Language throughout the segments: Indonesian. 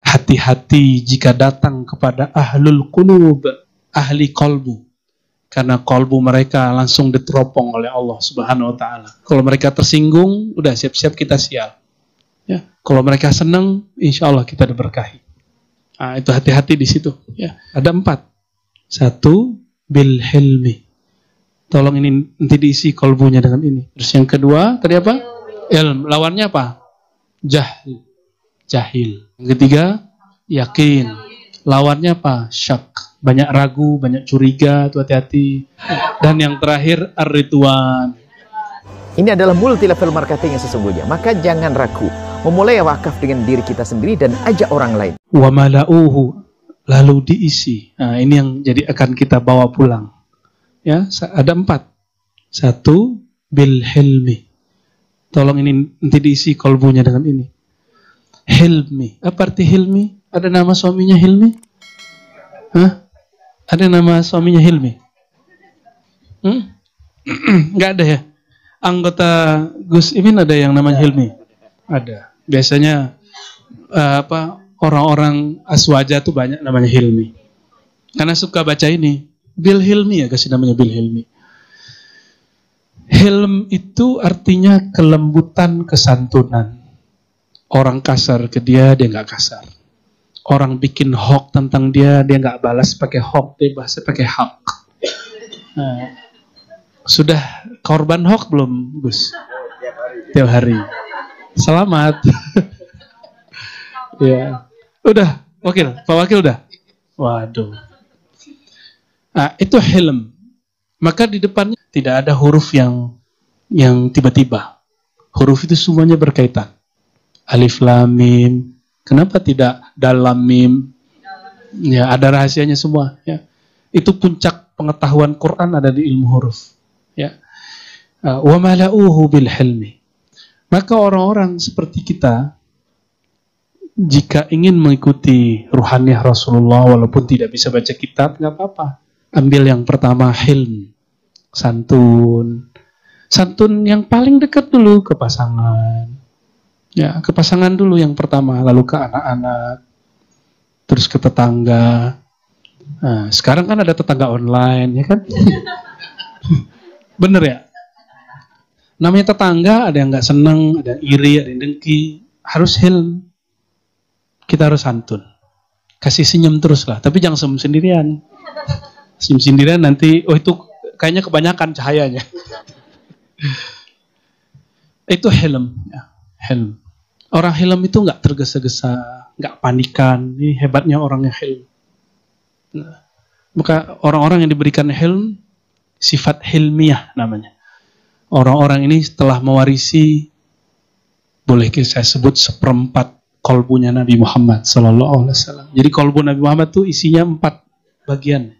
hati-hati jika datang kepada ahlul qulub, ahli kolbu. Karena kolbu mereka langsung diteropong oleh Allah Subhanahu wa Ta'ala. Kalau mereka tersinggung, udah siap-siap kita sial. Ya. Kalau mereka senang, insya Allah kita diberkahi. Nah, itu hati-hati di situ. Ya. Ada 4. 1, bil hilmi. Tolong ini nanti diisi kolbunya dengan ini. Terus yang kedua, tadi apa? Ilm. Lawannya apa? Jahil. Jahil. Yang ketiga, yakin. Lawannya apa? Syak. Banyak ragu, banyak curiga, tuh hati-hati. Dan yang terakhir, ar-ridwan. Ini adalah multi level marketing yang sesungguhnya. Maka jangan ragu. Memulai wakaf dengan diri kita sendiri dan ajak orang lain. Wa mala'uhu. Lalu diisi. Nah, ini yang jadi akan kita bawa pulang. Ya, ada 4. 1, bil hilmi. Tolong ini nanti diisi kolbunya dengan ini. Hilmi. Apa arti hilmi? Ada nama suaminya Hilmi? Hah? Ada nama suaminya Hilmi? Nggak ada ya? Anggota Gus Imin ada yang namanya Hilmi? Ada. Biasanya orang-orang Aswaja tuh banyak namanya Hilmi. Karena suka baca ini. Bil Hilmi ya, kasih namanya Bil Hilmi. Hilm itu artinya kelembutan, kesantunan. Orang kasar ke dia nggak kasar. Orang bikin hoax tentang dia nggak balas pakai hoax, dia bahasa pakai hak. Nah, sudah korban hoax belum, Gus? Tiap hari. Selamat. Ya, udah, wakil, Pak Wakil udah. Waduh. Nah, itu hilm. Maka di depannya tidak ada huruf yang tiba-tiba. Huruf itu semuanya berkaitan. Alif lam mim. Kenapa tidak dalam mim? Ya, ada rahasianya semua. Ya. Itu puncak pengetahuan Quran ada di ilmu huruf. Ya. Wa mala'uhu bil hilmi. Maka orang-orang seperti kita, jika ingin mengikuti ruhaniyah Rasulullah, walaupun tidak bisa baca kitab, nggak apa-apa. Ambil yang pertama, hilm. Santun. Santun yang paling dekat dulu ke pasangan. Ya, ke pasangan dulu yang pertama, lalu ke anak-anak, terus ke tetangga. Nah, sekarang kan ada tetangga online, ya kan? Bener ya? Namanya tetangga, ada yang nggak seneng, ada yang iri, ada yang dengki. Harus hilm. Kita harus santun. Kasih senyum terus lah, tapi jangan senyum sendirian. Senyum sendirian nanti, oh itu kayaknya kebanyakan cahayanya. Itu hilm, ya. Hilm. Orang hilm itu nggak tergesa-gesa, nggak panikan. Ini hebatnya orang yang hilm. Nah, maka orang-orang yang diberikan hilm, sifat hilmiah namanya. Orang-orang ini setelah mewarisi, boleh saya sebut 1/4 kolbunya Nabi Muhammad Sallallahu Alaihi Wasallam. Jadi kolbu Nabi Muhammad itu isinya 4 bagian.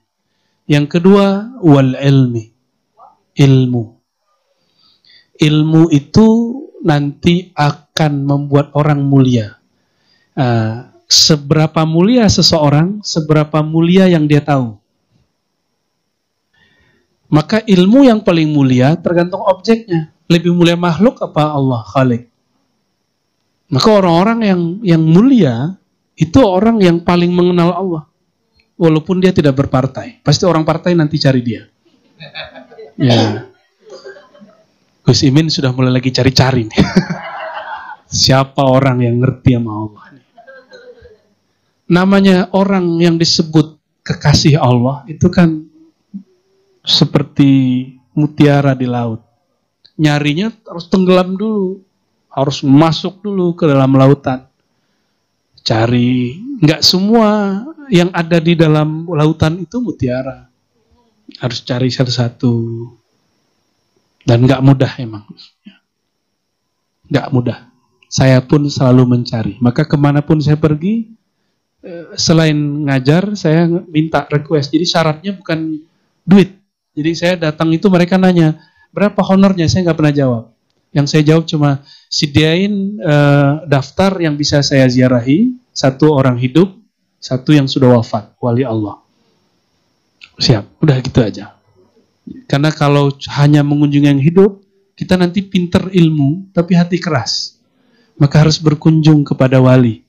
Yang kedua, wal ilmi, ilmu. Ilmu itu nanti akan membuat orang mulia. Seberapa mulia seseorang, seberapa mulia yang dia tahu. Maka ilmu yang paling mulia tergantung objeknya. Lebih mulia makhluk apa Allah Khalik? Maka orang-orang yang mulia itu orang yang paling mengenal Allah. Walaupun dia tidak berpartai. Pasti orang partai nanti cari dia. Ya. Gus Imin sudah mulai lagi cari-cari nih. Siapa orang yang ngerti sama Allah? Namanya orang yang disebut kekasih Allah itu kan seperti mutiara di laut. Nyarinya harus tenggelam dulu, harus masuk dulu ke dalam lautan. Cari, nggak semua yang ada di dalam lautan itu mutiara. Harus cari satu-satu. Dan nggak mudah emang. Nggak mudah. Saya pun selalu mencari. Maka kemanapun saya pergi, selain ngajar, saya minta request. Jadi syaratnya bukan duit. Jadi saya datang itu mereka nanya, berapa honornya? Saya nggak pernah jawab. Yang saya jawab cuma, sediain daftar yang bisa saya ziarahi. 1 orang hidup, 1 yang sudah wafat, wali Allah. Siap, udah gitu aja. Karena kalau hanya mengunjungi yang hidup, kita nanti pinter ilmu, tapi hati keras. Maka harus berkunjung kepada wali.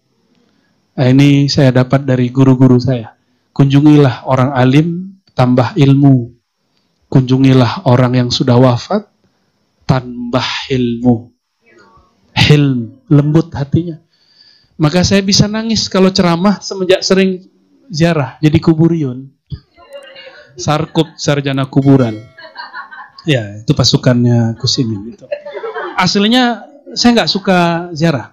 Nah, ini saya dapat dari guru-guru saya. Kunjungilah orang alim, tambah ilmu. Kunjungilah orang yang sudah wafat, tambah ilmu. Hilm, lembut hatinya. Maka saya bisa nangis kalau ceramah semenjak sering ziarah, jadi kuburiyun. Sarkup, sarjana kuburan. Ya, itu pasukannya Gus Imin. Itu. Aslinya saya nggak suka ziarah.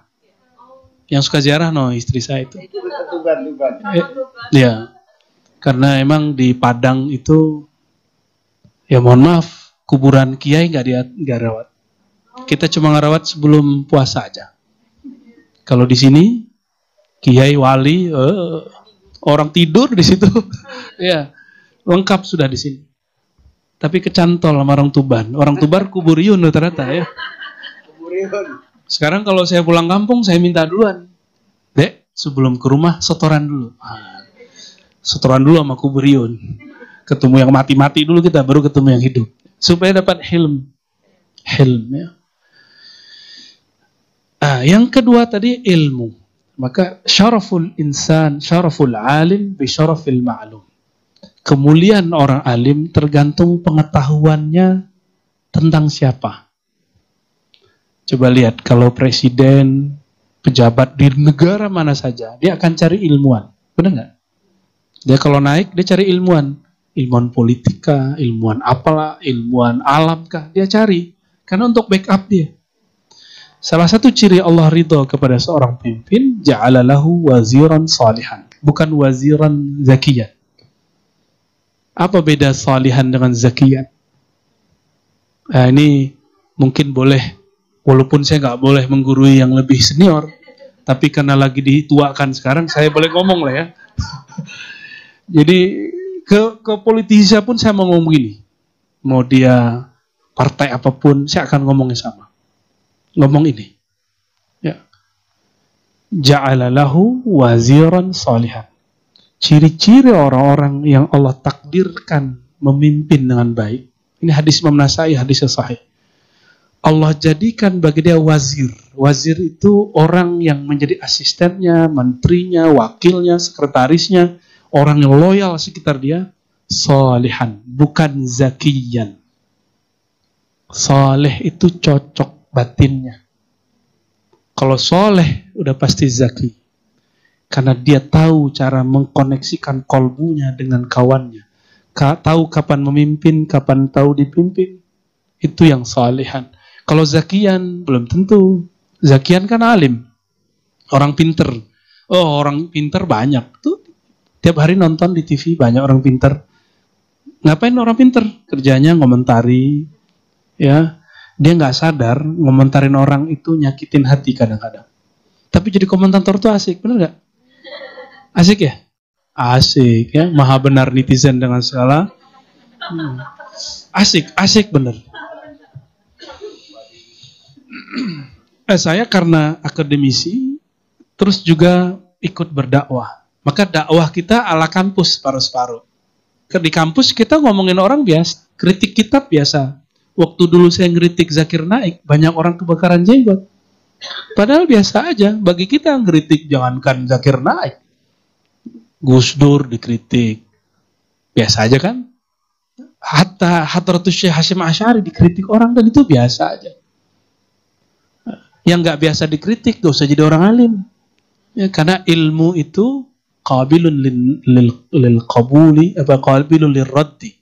Yang suka ziarah istri saya itu. Ya, karena emang di Padang itu, ya mohon maaf, kuburan kiai nggak rawat. Kita cuma ngerawat sebelum puasa aja. Kalau di sini kiai wali, orang tidur di situ, ya lengkap sudah di sini. Tapi kecantol sama orang Tuban. Orang Tuban kuburiyun ternyata ya. Sekarang kalau saya pulang kampung, saya minta duluan. Dek, sebelum ke rumah, setoran dulu. Setoran dulu sama kuburiyun. Ketemu yang mati-mati dulu kita, baru ketemu yang hidup. Supaya dapat hilm. Hilm ya. Yang kedua tadi ilmu. Maka syaraful insan, syaraful alim, bi syarafil ma'lum. Kemuliaan orang alim tergantung pengetahuannya tentang siapa. Coba lihat, kalau presiden, pejabat di negara mana saja, dia akan cari ilmuwan. Benar nggak? Dia kalau naik, dia cari ilmuwan. Ilmuwan politika, ilmuwan apalah, ilmuwan alam kah, dia cari. Karena untuk backup dia. Salah satu ciri Allah ridho kepada seorang pemimpin, ja'alalahu waziran salihan. Bukan waziran zakiyan. Apa beda salihan dengan zakiyan? Ini mungkin boleh, walaupun saya nggak boleh menggurui yang lebih senior, tapi karena lagi dituakan sekarang, saya boleh ngomong lah ya. Jadi ke politisi pun saya mau ngomong gini. Mau dia partai apapun, saya akan ngomongnya sama. Ngomong ini. Ya. Ja'alalahu waziran salihan. Ciri-ciri orang-orang yang Allah takdirkan memimpin dengan baik. Ini hadis Imam Nasai, hadis sahih. Allah jadikan bagi dia wazir. Wazir itu orang yang menjadi asistennya, menterinya, wakilnya, sekretarisnya, orang yang loyal sekitar dia, salihan, bukan zakiyan. Saleh itu cocok batinnya. Kalau soleh udah pasti zaki. Karena dia tahu cara mengkoneksikan kolbunya dengan kawannya. Tahu kapan memimpin, kapan tahu dipimpin. Itu yang salihan. Kalau zakian, belum tentu. Zakian kan alim. Orang pinter. Oh, orang pinter banyak. Tuh, tiap hari nonton di TV banyak orang pinter. Ngapain orang pinter? Kerjanya ngomentari. Ya, dia nggak sadar ngomentarin orang itu nyakitin hati kadang-kadang. Tapi jadi komentator tuh asik, bener nggak? Asik ya? Asik ya, maha benar netizen dengan segala. Asik bener. Saya karena akademisi, terus juga ikut berdakwah. Maka dakwah kita ala kampus paruh-paruh. Di kampus kita ngomongin orang biasa, kritik kitab biasa. Waktu dulu saya ngeritik Zakir Naik, banyak orang kebakaran jenggot. Padahal biasa aja, bagi kita ngeritik jangankan Zakir Naik. Gus Dur dikritik. Biasa aja kan? Hatta Hadratus Syekh Hasyim Asy'ari dikritik orang dan itu biasa aja. Yang nggak biasa dikritik gak usah jadi orang alim. Ya, karena ilmu itu qabilun lil qabuli, qabilun lil raddi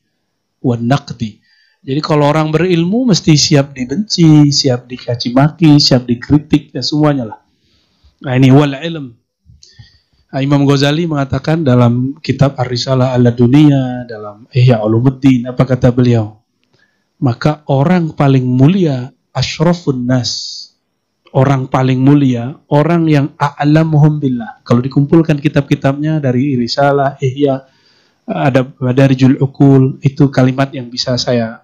wan naqdi. Jadi kalau orang berilmu mesti siap dibenci, siap dicaci maki, siap dikritik dan semuanya lah. Nah ini wal ilm. Imam Ghazali mengatakan dalam kitab Ar-Risalah Al-Dunia, dalam Ihya Ulumuddin, apa kata beliau? Maka orang paling mulia, asyrafun nas, orang paling mulia, orang yang a'lamuhum billah. Kalau dikumpulkan kitab-kitabnya dari Risalah, Ihya, ada Madarijul Uqul, itu kalimat yang bisa saya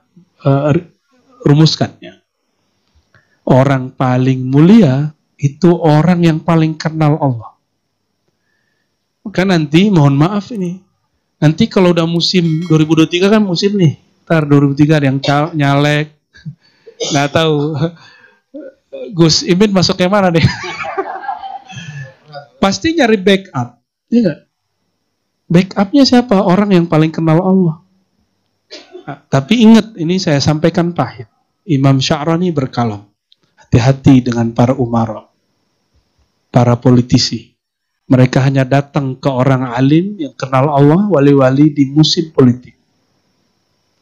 rumuskan. Ya. Orang paling mulia itu orang yang paling kenal Allah. Maka nanti, mohon maaf ini, nanti kalau udah musim 2023 kan musim nih, ntar 2003 ada yang nyalek, nggak tahu Gus Imin masuk yang mana deh. pasti nyari backup. Iya nggak? Backupnya siapa? Orang yang paling kenal Allah. Nah, tapi ingat, ini saya sampaikan pahit. Imam Sya'rani berkalam, hati-hati dengan para umara, para politisi. Mereka hanya datang ke orang alim yang kenal Allah, wali-wali di musim politik.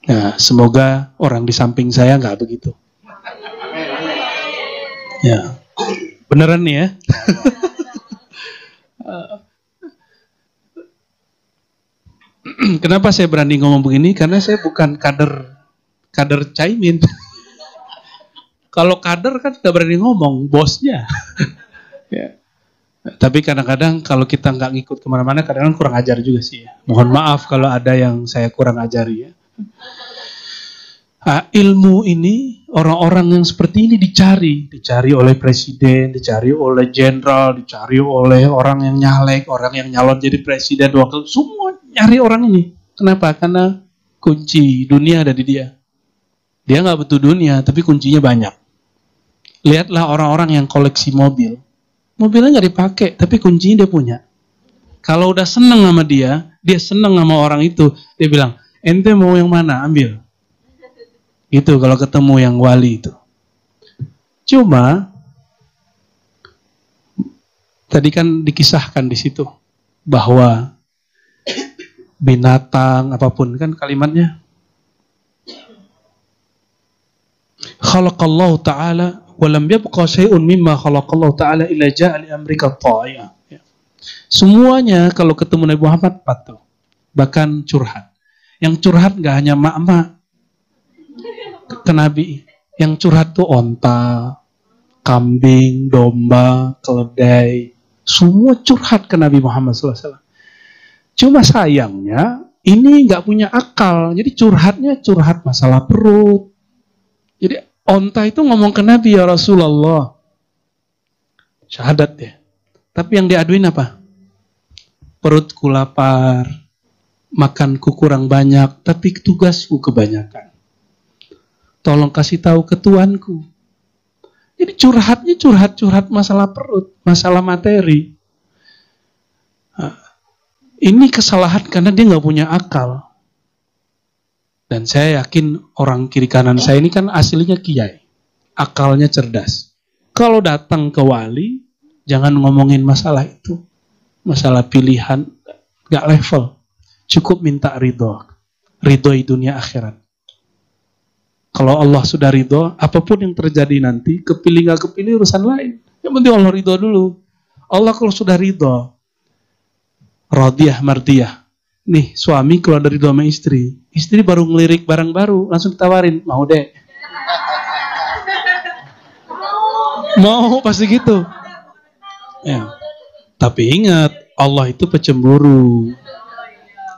Nah, semoga orang di samping saya nggak begitu. Ya, beneran nih ya. Kenapa saya berani ngomong begini? Karena saya bukan kader Caimin. Kalau kader kan tidak berani ngomong, bosnya. Ya. Tapi kadang-kadang kalau kita nggak ngikut kemana-mana, kadang-kadang kurang ajar juga sih ya. Mohon maaf kalau ada yang saya kurang ajari ya. Ilmu ini, orang-orang yang seperti ini dicari oleh presiden, dicari oleh jenderal, dicari oleh orang yang nyalek, orang yang nyalon jadi presiden, wakil, semua nyari orang ini. Kenapa? Karena kunci dunia ada di dia. Dia nggak butuh dunia, tapi kuncinya banyak. Lihatlah orang-orang yang koleksi mobil. Mobilnya nggak dipakai, tapi kuncinya dia punya. Kalau udah seneng sama dia seneng sama orang itu, dia bilang, ente mau yang mana? Ambil. Gitu kalau ketemu yang wali itu. Cuma tadi kan dikisahkan di situ bahwa binatang apapun kan kalimatnya khalaqallahu ta'ala wa lam yabqa syai'un mimma khalaqallahu ta'ala illa ja'a li amrika ta'iyah. Semuanya kalau ketemu Nabi Muhammad patuh. Bahkan curhat. Yang curhat enggak hanya mak-mak ke Nabi, yang curhat tuh onta, kambing, domba, keledai, semua curhat ke Nabi Muhammad SAW. Cuma sayangnya ini nggak punya akal, jadi curhatnya curhat masalah perut. Jadi onta itu ngomong ke Nabi, ya Rasulullah, syahadat ya. Tapi yang diaduin apa? Perutku lapar, makanku kurang banyak, tapi tugasku kebanyakan. Tolong kasih tahu ke tuanku. Jadi curhatnya curhat masalah perut, masalah materi. Nah, ini kesalahan karena dia nggak punya akal. Dan saya yakin orang kiri kanan saya ini kan aslinya kiai, akalnya cerdas. Kalau datang ke wali, jangan ngomongin masalah itu, masalah pilihan, nggak level. Cukup minta ridho di dunia akhirat. Kalau Allah sudah ridho, apapun yang terjadi nanti, kepilih nggak kepilih urusan lain. Yang penting Allah ridho dulu. Allah kalau sudah ridho, radiyah mardiyah. Nih, suami keluar dari ridho sama istri. Istri baru ngelirik barang baru, langsung ditawarin, mau deh. Mau, pasti gitu. Ya. Tapi ingat, Allah itu pecemburu.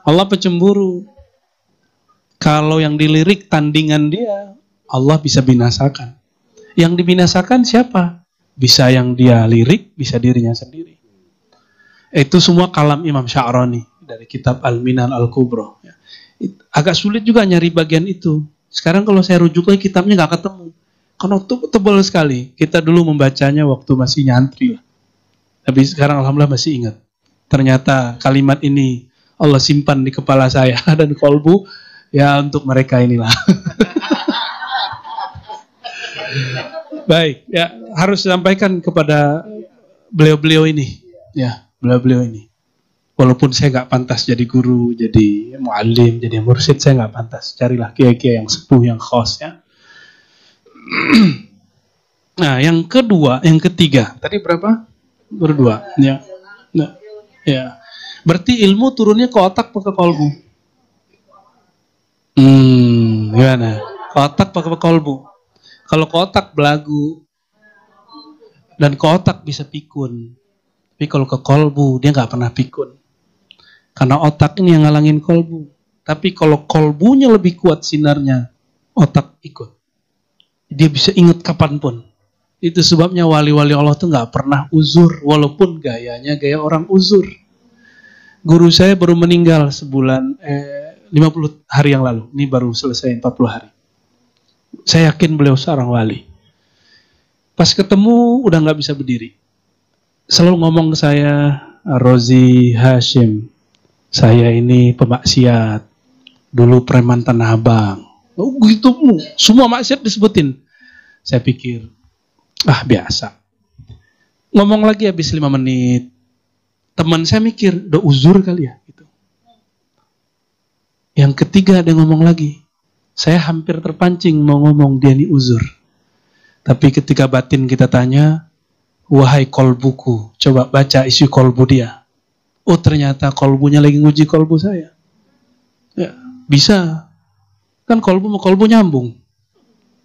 Allah pecemburu. Kalau yang dilirik tandingan dia, Allah bisa binasakan. Yang dibinasakan siapa? Bisa yang dia lirik, bisa dirinya sendiri. Itu semua kalam Imam Sya'rani dari kitab Al-Minan Al-Kubra. Agak sulit juga nyari bagian itu. Sekarang kalau saya rujuk lagi kitabnya nggak ketemu. Karena tebal sekali. Kita dulu membacanya waktu masih nyantri lah. Tapi sekarang alhamdulillah masih ingat. Ternyata kalimat ini Allah simpan di kepala saya dan kolbu. Ya untuk mereka inilah. Baik, ya harus disampaikan kepada beliau-beliau ini. Ya, beliau-beliau ini. Walaupun saya nggak pantas jadi guru, jadi muallim, jadi mursyid, saya nggak pantas. Carilah kiai-kiai yang sepuh, yang khos ya. Nah, yang kedua, yang ketiga. Tadi berapa? Berdua. Ya. Nah, ya. Berarti ilmu turunnya ke otak atau ke kolbu? Gimana? Ke otak atau ke kolbu? Kalau ke otak belagu. Dan ke otak bisa pikun. Tapi kalau ke kolbu, dia nggak pernah pikun. Karena otak ini yang ngalangin kolbu. Tapi kalau kolbunya lebih kuat sinarnya, otak ikut. Dia bisa ingat kapanpun. Itu sebabnya wali-wali Allah tuh nggak pernah uzur, walaupun gayanya gaya orang uzur. Guru saya baru meninggal sebulan 50 hari yang lalu. Ini baru selesai 40 hari. Saya yakin beliau seorang wali. Pas ketemu udah nggak bisa berdiri. selalu ngomong ke saya, Rozi Hashim, saya ini pemaksiat, dulu preman Tanah Abang. Oh gitu, semua maksiat disebutin. Saya pikir, biasa. Ngomong lagi habis 5 menit. Teman saya mikir, udah uzur kali ya. Gitu. Yang ketiga dia ngomong lagi. Saya hampir terpancing mau ngomong dia ini uzur. Tapi ketika batin kita tanya, wahai kolbuku, coba baca isi kolbu dia. Oh ternyata kolbunya lagi nguji kolbu saya. Ya, bisa. Kan kolbu sama kolbu nyambung.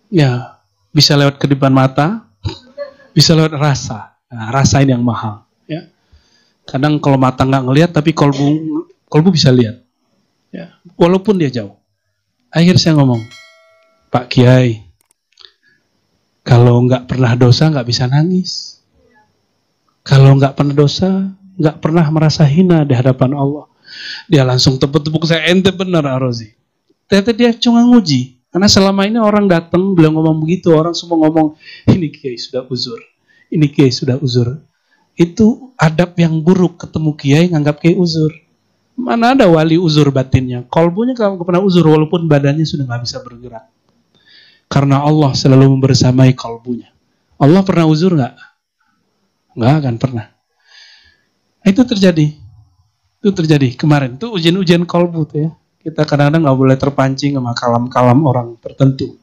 Ya, bisa lewat kedipan mata, bisa lewat rasa. Nah, rasa ini yang mahal. Ya. Kadang kalau mata nggak ngelihat, tapi kolbu bisa lihat. Ya. Walaupun dia jauh. Akhirnya saya ngomong, Pak Kiai, kalau nggak pernah dosa nggak bisa nangis. Kalau nggak pernah dosa, nggak pernah merasa hina di hadapan Allah. Dia langsung tepuk-tepuk saya, ente benar Rozi. Ternyata dia cuma nguji. Karena selama ini orang datang, beliau ngomong begitu, orang semua ngomong, ini Kiai sudah uzur. Ini Kiai sudah uzur. Itu adab yang buruk, ketemu Kiai nganggap Kiai uzur. Mana ada wali uzur batinnya? Kolbunya kalau pernah uzur, walaupun badannya sudah nggak bisa bergerak. Karena Allah selalu membersamai kolbunya. Allah pernah uzur nggak? Nggak akan pernah. Itu terjadi. Itu terjadi kemarin. Itu ujian-ujian kolbu tuh ya. Kita kadang-kadang nggak boleh terpancing sama kalam-kalam orang tertentu.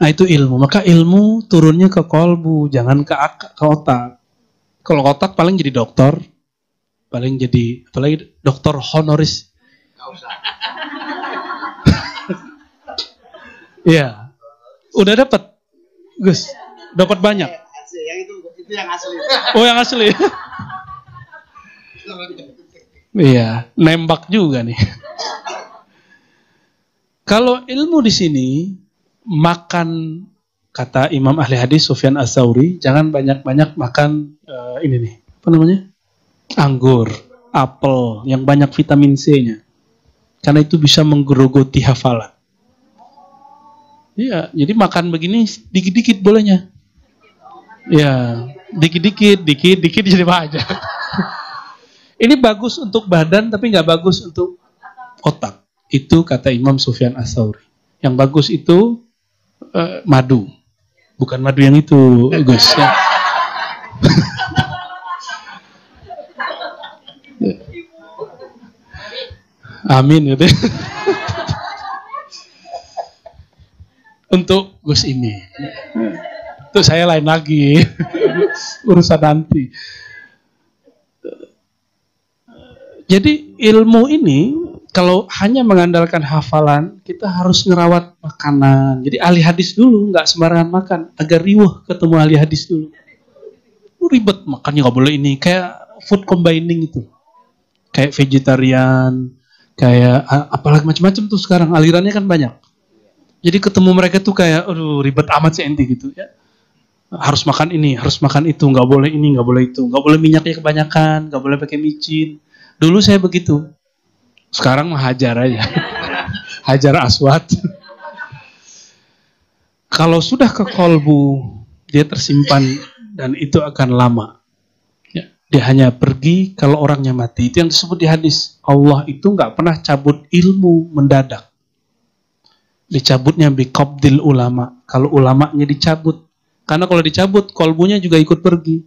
Nah itu ilmu. Maka ilmu turunnya ke kolbu, jangan ke otak. Kalau otak paling jadi dokter, paling jadi apalagi dokter honoris. Iya, udah dapat, Gus, dapat banyak. Itu yang asli. Oh yang asli. Iya, nembak juga nih. Kalau ilmu di sini makan, kata Imam ahli hadis Sufyan Ats-Tsauri, jangan banyak-banyak makan ini nih, apa namanya? Anggur, apel yang banyak vitamin C-nya. Karena itu bisa menggerogoti hafalan. Iya, jadi makan begini dikit-dikit bolehnya. Ya, dikit-dikit jadi banyak. Ini bagus untuk badan, tapi nggak bagus untuk otak. Itu kata Imam Sufyan Ats-Tsauri. Yang bagus itu madu. Bukan madu yang itu, Gus. Ya. Amin gitu. Untuk Gus ini. Itu saya lain lagi. Urusan nanti. Jadi ilmu ini kalau hanya mengandalkan hafalan, kita harus ngerawat makanan. Jadi ahli hadis dulu, nggak sembarangan makan. Agar riuh ketemu ahli hadis dulu. Ribet makannya nggak boleh ini. Kayak food combining itu. Kayak vegetarian, kayak apalagi macam-macam tuh sekarang. Alirannya kan banyak. Jadi ketemu mereka tuh kayak, aduh ribet amat sih enti gitu ya. Harus makan ini, harus makan itu, nggak boleh ini, nggak boleh itu, nggak boleh minyaknya kebanyakan, nggak boleh pakai micin. Dulu saya begitu. Sekarang mah hajar aja. Hajar aswad. Kalau sudah ke kolbu, dia tersimpan dan itu akan lama. Ya, dia hanya pergi kalau orangnya mati. Itu yang disebut di hadis. Allah itu nggak pernah cabut ilmu mendadak. Dicabutnya biqabdil ulama. Kalau ulamanya dicabut. Karena kalau dicabut, kolbunya juga ikut pergi.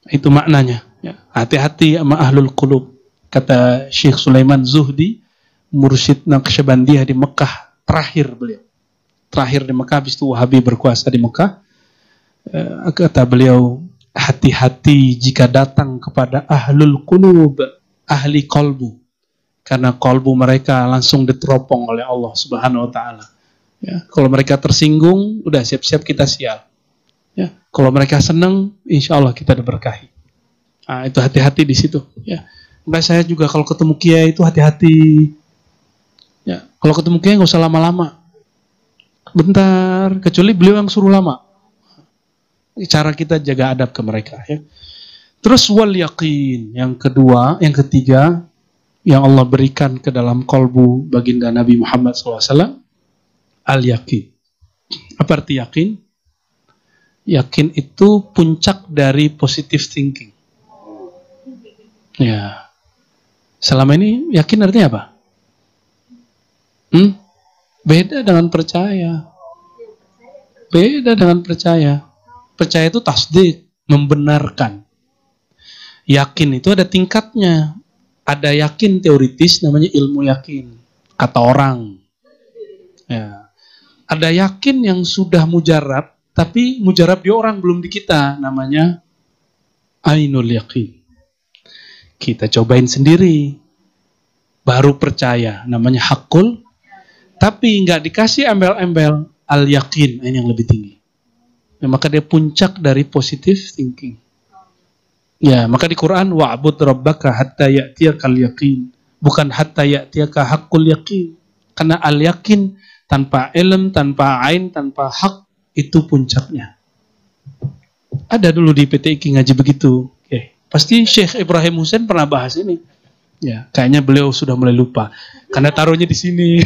Itu maknanya. Ya, hati-hati sama ahlul qulub. Kata Syekh Sulaiman Zuhdi, mursyid Naqsyabandiyah di Mekah, terakhir beliau. Terakhir di Mekah, habis itu Wahabi berkuasa di Mekah. Kata beliau, hati-hati jika datang kepada ahlul qulub, ahli kolbu. Karena kolbu mereka langsung diteropong oleh Allah Subhanahu wa Ta'ala. Ya, kalau mereka tersinggung, udah siap-siap kita sial. Ya, kalau mereka senang, insya Allah kita diberkahi. Nah, itu hati-hati di situ. Ya, makanya saya juga kalau ketemu kiai itu hati-hati. Ya, kalau ketemu kiai nggak usah lama-lama. Bentar, kecuali beliau yang suruh lama. Cara kita jaga adab ke mereka. Ya. Terus wal yaqin, yang kedua, yang ketiga, yang Allah berikan ke dalam kolbu baginda Nabi Muhammad SAW, al-yaqin. Apa arti yakin? Yakin itu puncak dari positive thinking. Ya. Selama ini yakin artinya apa? Beda dengan percaya. Beda dengan percaya. Percaya itu tasdik, membenarkan. Yakin itu ada tingkatnya. Ada yakin teoritis, namanya ilmu yakin. Kata orang. Ya. Ada yakin yang sudah mujarab, tapi mujarab di orang, belum di kita. Namanya ainul yakin. Kita cobain sendiri. Baru percaya. Namanya hakul. Tapi nggak dikasih embel-embel. Al-yakin. Ini yang lebih tinggi. Ya, maka dia puncak dari positive thinking. Ya, maka di Quran wa'bud rabbaka hatta ya'tiyakal yaqin. Bukan hatta ya'tiyaka haqqul yaqin. Karena al-yakin tanpa ilm, tanpa ain, tanpa hak itu puncaknya. Ada dulu di PTIQ ngaji begitu. Oke. Pasti Syekh Ibrahim Hussein pernah bahas ini. Ya, kayaknya beliau sudah mulai lupa karena taruhnya di sini.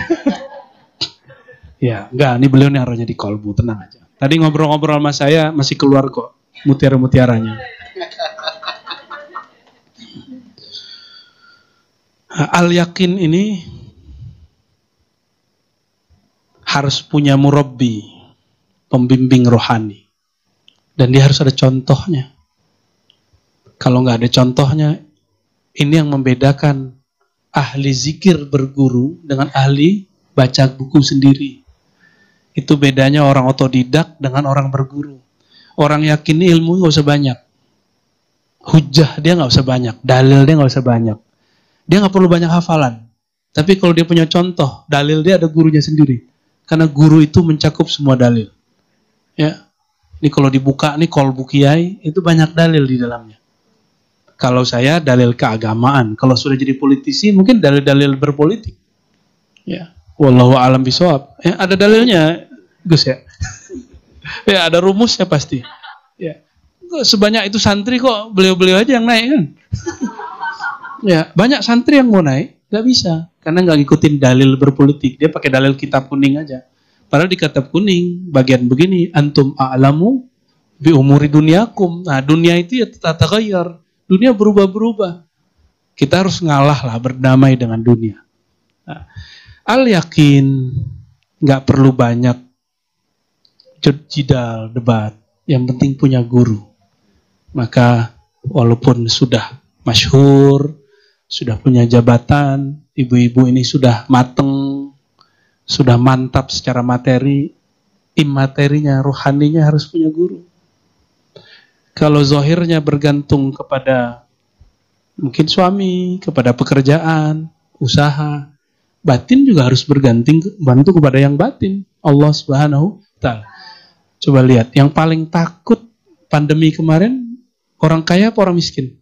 Ya, enggak, ini beliau naruhnya di kolbu, tenang aja. Tadi ngobrol-ngobrol sama saya masih keluar kok mutiara-mutiaranya. Al-yakin ini harus punya murabbi, pembimbing rohani. Dan dia harus ada contohnya. Kalau nggak ada contohnya, ini yang membedakan ahli zikir berguru dengan ahli baca buku sendiri. Itu bedanya orang otodidak dengan orang berguru. Orang yakin ilmu nggak usah banyak. Hujah dia nggak usah banyak. Dalil dia nggak usah banyak. Dia nggak perlu banyak hafalan. Tapi kalau dia punya contoh, dalil dia ada gurunya sendiri. Karena guru itu mencakup semua dalil. Ya, ini kalau dibuka nih kolbu kiai itu banyak dalil di dalamnya. Kalau saya dalil keagamaan, kalau sudah jadi politisi mungkin dalil-dalil berpolitik. Ya, wallahu a'lam bishawab. Ya, ada dalilnya, Gus ya. Ya, ada rumusnya pasti. Ya, sebanyak itu santri kok beliau-beliau aja yang naik kan? Ya, banyak santri yang mau naik, nggak bisa. Karena nggak ngikutin dalil berpolitik. Dia pakai dalil kitab kuning aja. Padahal di kitab kuning, bagian begini, antum a'lamu bi umuri dunyakum. Nah, dunia itu ya tataghayyar. Dunia berubah-berubah. Kita harus ngalah lah, berdamai dengan dunia. Nah, al-yakin, nggak perlu banyak jidal, debat. Yang penting punya guru. Maka, walaupun sudah masyhur, sudah punya jabatan, ibu-ibu ini sudah mateng, sudah mantap secara materi, imaterinya, rohaninya harus punya guru. Kalau zahirnya bergantung kepada mungkin suami, kepada pekerjaan, usaha, batin juga harus bantu kepada yang batin, Allah Subhanahu wa Ta'ala. Coba lihat, yang paling takut pandemi kemarin orang kaya apa orang miskin?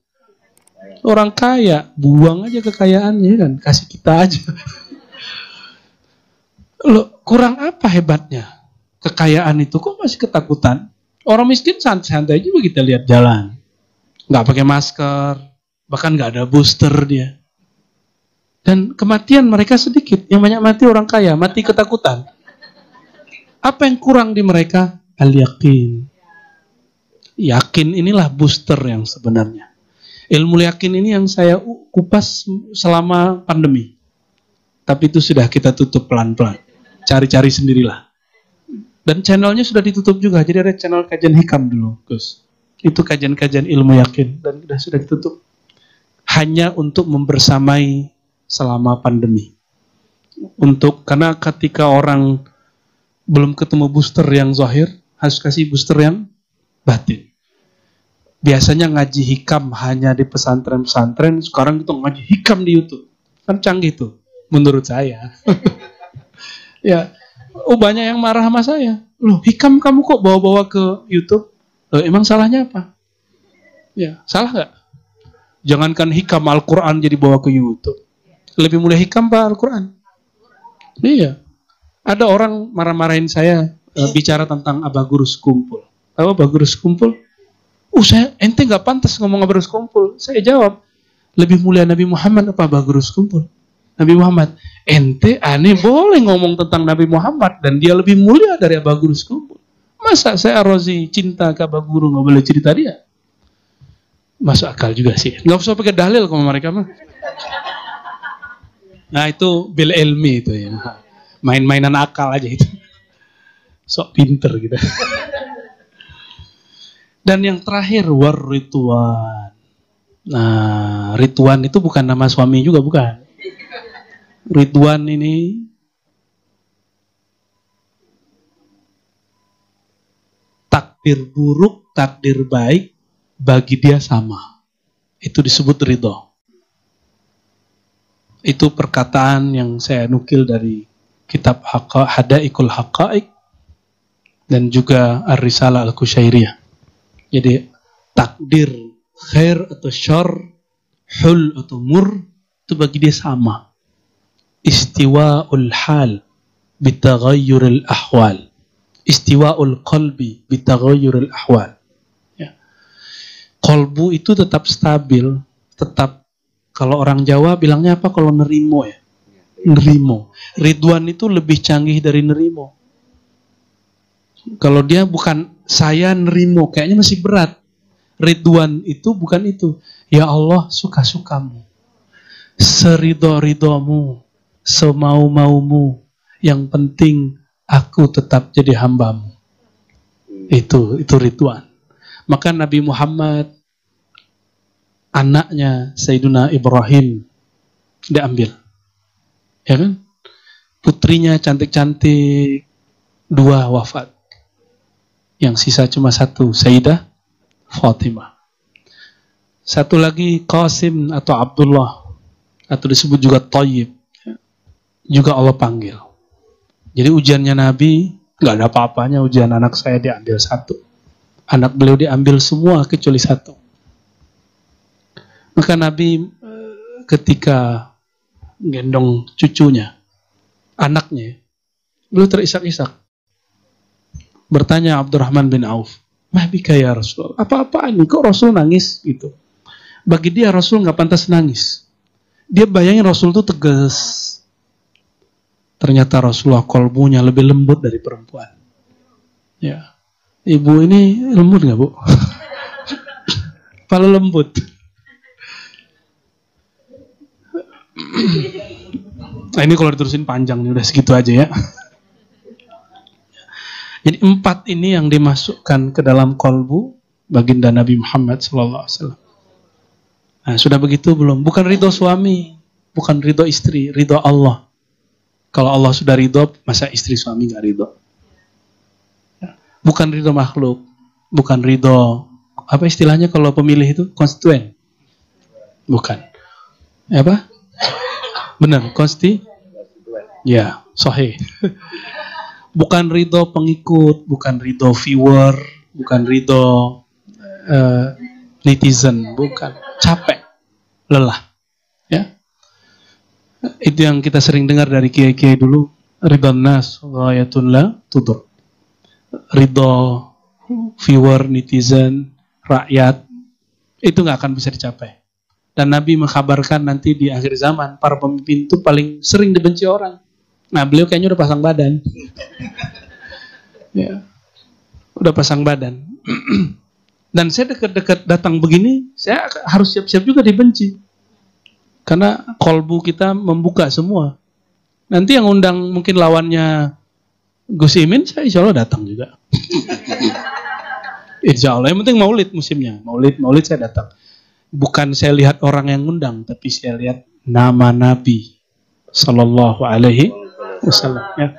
Orang kaya, buang aja kekayaannya kan, kasih kita aja. Loh, kurang apa hebatnya? Kekayaan itu kok masih ketakutan? Orang miskin santai-santai aja kita lihat jalan. Nggak pakai masker, bahkan nggak ada booster dia. Dan kematian mereka sedikit. Yang banyak mati orang kaya, mati ketakutan. Apa yang kurang di mereka? Al-yakin. Yakin inilah booster yang sebenarnya. Ilmu yakin ini yang saya kupas selama pandemi. Tapi itu sudah kita tutup pelan-pelan. Cari-cari sendirilah. Dan channelnya sudah ditutup juga. Jadi ada channel kajian hikam dulu, Gus. Itu kajian-kajian ilmu yakin. Dan sudah ditutup. Hanya untuk membersamai selama pandemi. Karena ketika orang belum ketemu booster yang zahir, harus kasih booster yang batin. Biasanya ngaji hikam hanya di pesantren-pesantren, sekarang itu ngaji hikam di YouTube. Kan canggih tuh, menurut saya. Ya, banyak yang marah sama saya. Loh, hikam kamu kok bawa-bawa ke YouTube? Loh, emang salahnya apa? Ya, salah nggak? Jangankan hikam Al-Quran jadi bawa ke YouTube. Lebih mulia hikam Pak Al-Quran. Iya. Ada orang marah-marahin saya bicara tentang Abagurus Kumpul. Tahu Abagurus Kumpul? Ente nggak pantas ngomong Abagurus Kumpul. Saya jawab, lebih mulia Nabi Muhammad apa Abagurus Kumpul? Nabi Muhammad. Ente aneh boleh ngomong tentang Nabi Muhammad dan dia lebih mulia dari Abagurus Kumpul. Masa saya Rozi cinta ke Abah Guru nggak boleh cerita dia? Masuk akal juga sih. Nggak usah pakai dalil kalau mereka mah. Nah itu bil ilmi itu ya. Main-mainan akal aja itu. Sok pinter gitu. Dan yang terakhir war rituan. Nah Ridwan itu bukan nama suami juga, bukan. Ridwan ini takdir buruk, takdir baik bagi dia sama. Itu disebut ridho. Itu perkataan yang saya nukil dari kitab Hadaikul Haqa'iq dan juga Ar-Risalah Al-Qusyairiyah. Jadi takdir khair atau syar, hul atau mur, itu bagi dia sama. Istiwa'ul hal bitaghayyuril ahwal. Istiwa'ul qalbi bitaghayyuril ahwal. Ya. Qalbu itu tetap stabil, tetap, kalau orang Jawa bilangnya apa kalau nerimo ya? Nerimo. Ridwan itu lebih canggih dari nerimo. Kalau dia bukan saya nerimo, kayaknya masih berat. Ridwan itu bukan itu. Ya Allah, suka-sukamu. Seridho-ridhomu. Semau-maumu. Yang penting aku tetap jadi hambamu. Itu Ridwan. Maka Nabi Muhammad, anaknya Sayyiduna Ibrahim diambil. Ya kan? Putrinya cantik-cantik, 2 wafat. Yang sisa cuma 1, Sayyidah Fatimah. Satu lagi Qasim atau Abdullah, atau disebut juga Thayyib. Juga Allah panggil. Jadi ujiannya Nabi, nggak ada apa-apanya ujian anak saya diambil 1. Anak beliau diambil semua kecuali 1. Maka Nabi ketika gendong cucunya, anaknya, beliau terisak-isak. Bertanya Abdurrahman bin Auf, "Mahbika ya Rasul?" Apa-apaan nih, kok Rasul nangis gitu? Bagi dia Rasul nggak pantas nangis. Dia bayangin Rasul itu tegas. Ternyata Rasulullah kolbunya lebih lembut dari perempuan. Ya, ibu ini lembut nggak, Bu? Paling lembut. Nah ini kalau diterusin panjang nih, udah segitu aja ya. Jadi 4 ini yang dimasukkan ke dalam kolbu baginda Nabi Muhammad SAW. Nah sudah begitu belum? Bukan ridho suami, bukan ridho istri, ridho Allah. Kalau Allah sudah ridho, masa istri suami nggak ridho? Bukan ridho makhluk, bukan ridho, apa istilahnya kalau pemilih itu? Konstituen? Bukan. Apa? Benar, ya, sahih. Bukan ridho pengikut, bukan ridho viewer, bukan ridho netizen, bukan. Capek, lelah. Ya, itu yang kita sering dengar dari kiai-kiai dulu. Ridho nas, ghayatun la tudur. Ridho viewer, netizen, rakyat, itu nggak akan bisa dicapai. Dan Nabi mengkabarkan nanti di akhir zaman para pemimpin itu paling sering dibenci orang. Nah beliau kayaknya udah pasang badan. Ya, udah pasang badan. Dan saya dekat-dekat datang begini, saya harus siap-siap juga dibenci. Karena kolbu kita membuka semua. Nanti yang undang mungkin lawannya Gus Imin, saya insya Allah datang juga. Insya Allah, yang penting maulid musimnya. Maulid saya datang. Bukan saya lihat orang yang ngundang, tapi saya lihat nama Nabi Sallallahu Alaihi Wasallam. Ya.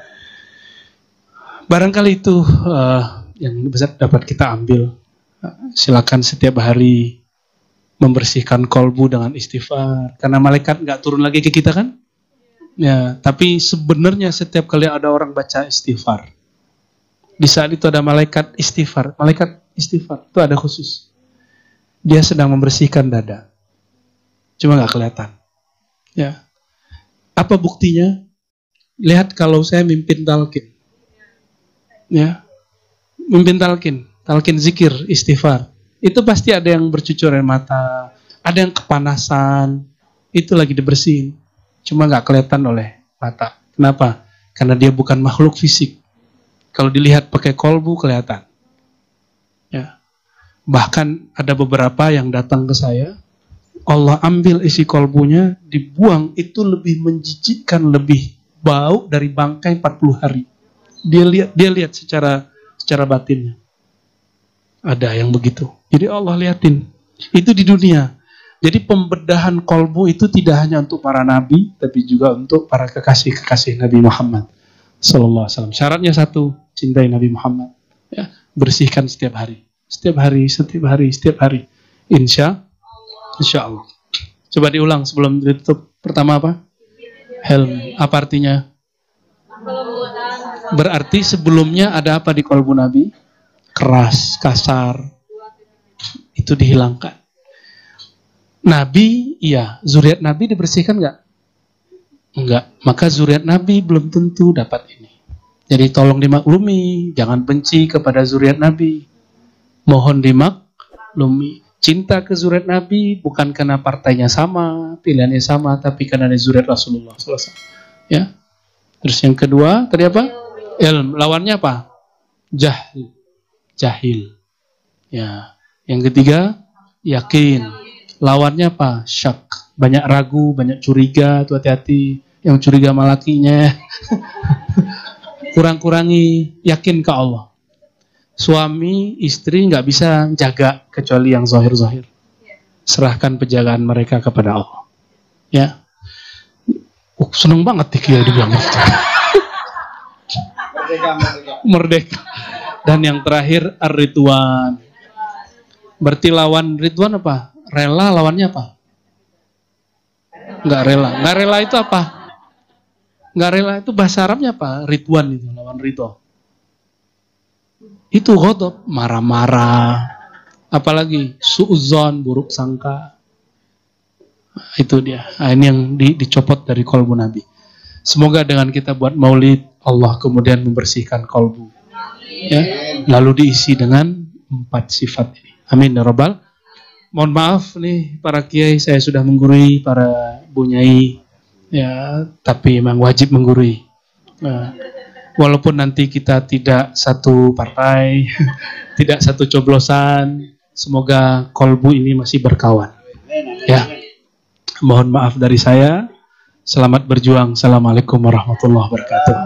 Barangkali itu yang bisa dapat kita ambil. Silakan setiap hari membersihkan kolbu dengan istighfar. Karena malaikat nggak turun lagi ke kita kan? Ya, tapi sebenarnya setiap kali ada orang baca istighfar, di saat itu ada malaikat istighfar. Malaikat istighfar itu ada khusus. Dia sedang membersihkan dada. Cuma nggak kelihatan. Ya. Apa buktinya? Lihat kalau saya mimpin talqin. Ya. Mimpin talqin zikir, istighfar. Itu pasti ada yang bercucur air mata, ada yang kepanasan. Itu lagi dibersihin. Cuma nggak kelihatan oleh mata. Kenapa? Karena dia bukan makhluk fisik. Kalau dilihat pakai kolbu kelihatan. Ya. Bahkan ada beberapa yang datang ke saya, Allah ambil isi kolbunya, dibuang, itu lebih menjijikkan, lebih bau dari bangkai 40 hari. Dia lihat secara batinnya. Ada yang begitu. Jadi Allah liatin. Itu di dunia. Jadi pembedahan kolbu itu tidak hanya untuk para nabi, tapi juga untuk para kekasih-kekasih Nabi Muhammad sallallahu alaihi wasallam. Syaratnya satu, cintai Nabi Muhammad. Ya, bersihkan setiap hari. Setiap hari. Insya Allah. Coba diulang sebelum ditutup. Pertama apa? Helm. Apa artinya? Berarti sebelumnya ada apa di kolbu Nabi? Keras, kasar. Itu dihilangkan. Nabi, iya. Zuriat Nabi dibersihkan nggak? Enggak. Maka zuriat Nabi belum tentu dapat ini. Jadi tolong dimaklumi. Jangan benci kepada zuriat Nabi. Mohon dimaklumi. Cinta ke zuriat Nabi bukan karena partainya sama, pilihannya sama, tapi karena zuriat Rasulullah SAW. Ya. Terus yang kedua, tadi apa? Ilm. Lawannya apa? Jahil. Ya. Yang ketiga, yakin. Lawannya apa? Syak. Banyak ragu, banyak curiga, tuh hati-hati. Yang curiga sama lakinya. Kurang-kurangi, yakin ke Allah. Suami, istri nggak bisa jaga kecuali yang zahir-zahir. Serahkan penjagaan mereka kepada Allah. Ya. Seneng banget Kiai dibilang gitu. Merdeka. Dan yang terakhir ar-ridwan. Berarti lawan ridwan apa? Rela, lawannya apa? Nggak rela. Nggak rela itu apa? Nggak rela itu bahasa Arabnya apa? Ridwan itu, lawan ridho. Itu ghadab, marah-marah. Apalagi su'udzon, buruk sangka. Itu dia. Nah, ini yang dicopot dari kolbu Nabi. Semoga dengan kita buat maulid, Allah kemudian membersihkan kolbu. Ya, lalu diisi dengan 4 sifat ini. Amin ya rabbal. Mohon maaf nih para kiai, saya sudah menggurui, para bunyai, ya, tapi memang wajib menggurui. Nah, walaupun nanti kita tidak satu partai, tidak satu coblosan, semoga kolbu ini masih berkawan. Ya, mohon maaf dari saya. Selamat berjuang. Assalamualaikum warahmatullahi wabarakatuh.